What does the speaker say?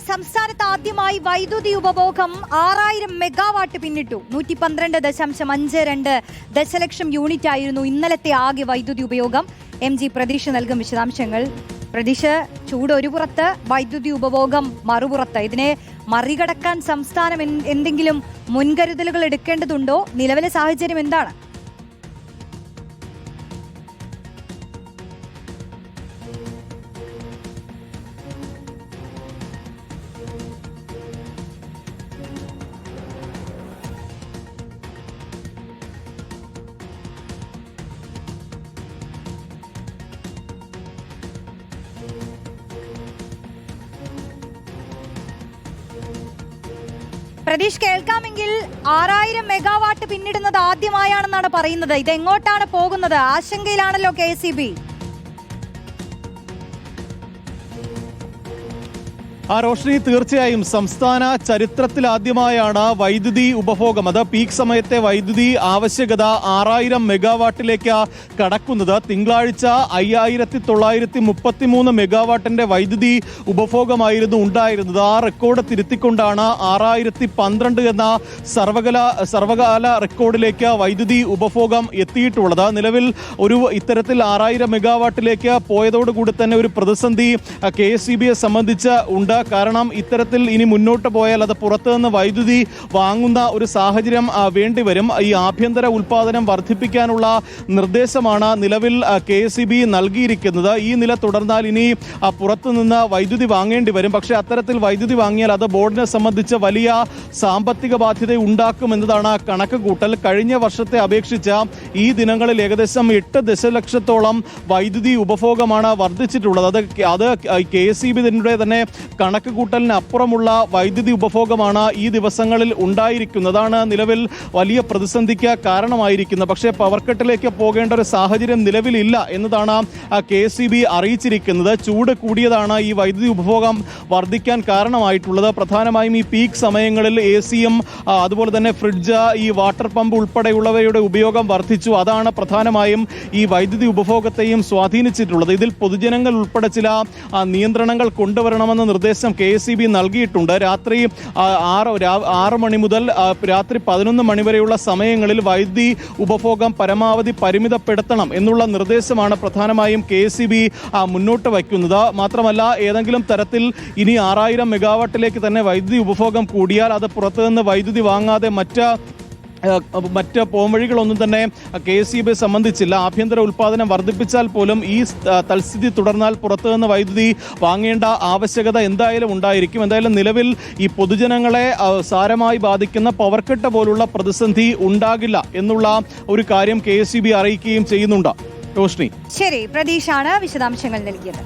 സംസ്ഥാനത്ത് ആദ്യമായി വൈദ്യുതി ഉപഭോഗം 6000 മെഗാവാട്ട് പിന്നിട്ടു. 112.52 ദശലക്ഷം യൂണിറ്റ് ആയിരുന്നു ഇന്നലത്തെ ആകെ വൈദ്യുതി ഉപയോഗം. MG പ്രതീഷ് നൽകും വിശദാംശങ്ങൾ. പ്രതീഷ്, ചൂട് ഒരു പുറത്ത്, വൈദ്യുതി ഉപഭോഗം മറുപുറത്ത്. ഇതിനെ മറികടക്കാൻ സംസ്ഥാനം എന്തെങ്കിലും മുൻകരുതലുകൾ എടുക്കേണ്ടതുണ്ടോ? നിലവിലെ സാഹചര്യം എന്താണ്? പ്രതീഷ്, കേൾക്കാമെങ്കിൽ 6000 മെഗാവാട്ട് പിന്നിടുന്നത് ആദ്യമായാണെന്നാണ് പറയുന്നത്. ഇതെങ്ങോട്ടാണ് പോകുന്നത്? ആശങ്കയിലാണല്ലോ KSEB. റോഷ്നി, തീർച്ചയായും സംസ്ഥാന ചരിത്രത്തിലാദ്യമായാണ് വൈദ്യുതി ഉപഭോഗം, അത് പീക്ക് സമയത്തെ വൈദ്യുതി ആവശ്യകത 6000 മെഗാവാട്ടിലേക്ക് കടക്കുന്നത്. തിങ്കളാഴ്ച 5933 മെഗാവാട്ടിന്റെ വൈദ്യുതി ഉപഭോഗമായിരുന്നു ഉണ്ടായിരുന്നത്. ആ റെക്കോർഡ് തിരുത്തിക്കൊണ്ടാണ് 6012 എന്ന സർവകാല റെക്കോർഡിലേക്ക് വൈദ്യുതി ഉപഭോഗം എത്തിയിട്ടുള്ളത്. നിലവിൽ ഇത്തരത്തിൽ 6000 മെഗാവാട്ടിലേക്ക് പോയതോടുകൂടി തന്നെ ഒരു പ്രതിസന്ധി KSEBയെ സംബന്ധിച്ച് ഉണ്ട്. കാരണം ഇത്തരത്തിൽ ഇനി മുന്നോട്ട് പോയാൽ അത് പുറത്തുനിന്ന് വൈദ്യുതി വാങ്ങുന്ന ഒരു സാഹചര്യം വേണ്ടിവരും. ഈ ആഭ്യന്തര ഉൽപാദനം വർദ്ധിപ്പിക്കാനുള്ള നിർദ്ദേശമാണ് നിലവിൽ KSEB നൽകിയിരിക്കുന്നത്. ഈ നില തുടർന്നാൽ ഇനി പുറത്തുനിന്ന് വൈദ്യുതി വാങ്ങേണ്ടി വരും. പക്ഷേ അത്തരത്തിൽ വൈദ്യുതി വാങ്ങിയാൽ അത് ബോർഡിനെ സംബന്ധിച്ച് വലിയ സാമ്പത്തിക ബാധ്യത ഉണ്ടാക്കുമെന്നതാണ് കണക്ക് കൂട്ടൽ. കഴിഞ്ഞ വർഷത്തെ അപേക്ഷിച്ച് ഈ ദിനങ്ങളിൽ ഏകദേശം 8 ദശലക്ഷത്തോളം വൈദ്യുതി ഉപഭോഗമാണ് വർദ്ധിച്ചിട്ടുള്ളത്. അത് KSEB തന്നെ കണക്ക് കൂട്ടലിന് അപ്പുറമുള്ള വൈദ്യുതി ഉപഭോഗമാണ് ഈ ദിവസങ്ങളിൽ ഉണ്ടായിരിക്കുന്നതാണ് നിലവിൽ വലിയ പ്രതിസന്ധിക്ക് കാരണമായിരിക്കുന്നത്. പക്ഷേ പവർ കട്ടിലേക്ക് പോകേണ്ട ഒരു സാഹചര്യം നിലവിലില്ല എന്നതാണ് KSEB അറിയിച്ചിരിക്കുന്നത്. ചൂട് കൂടിയതാണ് ഈ വൈദ്യുതി ഉപഭോഗം വർദ്ധിക്കാൻ കാരണമായിട്ടുള്ളത്. പ്രധാനമായും ഈ പീക്ക് സമയങ്ങളിൽ AC-യും അതുപോലെ തന്നെ ഫ്രിഡ്ജ്, ഈ വാട്ടർ പമ്പ് ഉൾപ്പെടെയുള്ളവയുടെ ഉപയോഗം വർദ്ധിച്ചു. അതാണ് പ്രധാനമായും ഈ വൈദ്യുതി ഉപഭോഗത്തെയും സ്വാധീനിച്ചിട്ടുള്ളത്. ഇതിൽ പൊതുജനങ്ങൾ ഉൾപ്പെടെ ചില നിയന്ത്രണങ്ങൾ കൊണ്ടുവരണമെന്ന നിർദ്ദേശം KSEB നൽകിയിട്ടുണ്ട്. രാത്രി 6 മണി മുതൽ രാത്രി 11 മണി വരെയുള്ള സമയങ്ങളിൽ വൈദ്യുതി ഉപഭോഗം പരമാവധി പരിമിതപ്പെടുത്തണം എന്നുള്ള നിർദ്ദേശമാണ് പ്രധാനമായും KSEB മുന്നോട്ട് വയ്ക്കുന്നത്. മാത്രമല്ല, ഏതെങ്കിലും തരത്തിൽ ഇനി 6000 മെഗാവാട്ടിലേക്ക് തന്നെ വൈദ്യുതി ഉപഭോഗം കൂടിയാൽ അത് പുറത്തുനിന്ന് വൈദ്യുതി വാങ്ങാതെ മറ്റ് പോംവഴികളൊന്നും തന്നെ KSEB സംബന്ധിച്ചില്ല. ആഭ്യന്തര ഉൽപാദനം വർദ്ധിപ്പിച്ചാൽ പോലും ഈ തൽസ്ഥിതി തുടർന്നാൽ പുറത്തുനിന്ന് വൈദ്യുതി വാങ്ങേണ്ട ആവശ്യകത എന്തായാലും ഉണ്ടായിരിക്കും. എന്തായാലും നിലവിൽ ഈ പൊതുജനങ്ങളെ സാരമായി ബാധിക്കുന്ന പവർ കട്ട് പോലുള്ള പ്രതിസന്ധി ഉണ്ടാകില്ല എന്നുള്ള ഒരു കാര്യം KSEB അറിയിക്കുകയും ചെയ്യുന്നുണ്ട്. റോഷ്നി, ശരി, പ്രതീഷാണ് വിശദാംശങ്ങൾ നൽകിയത്.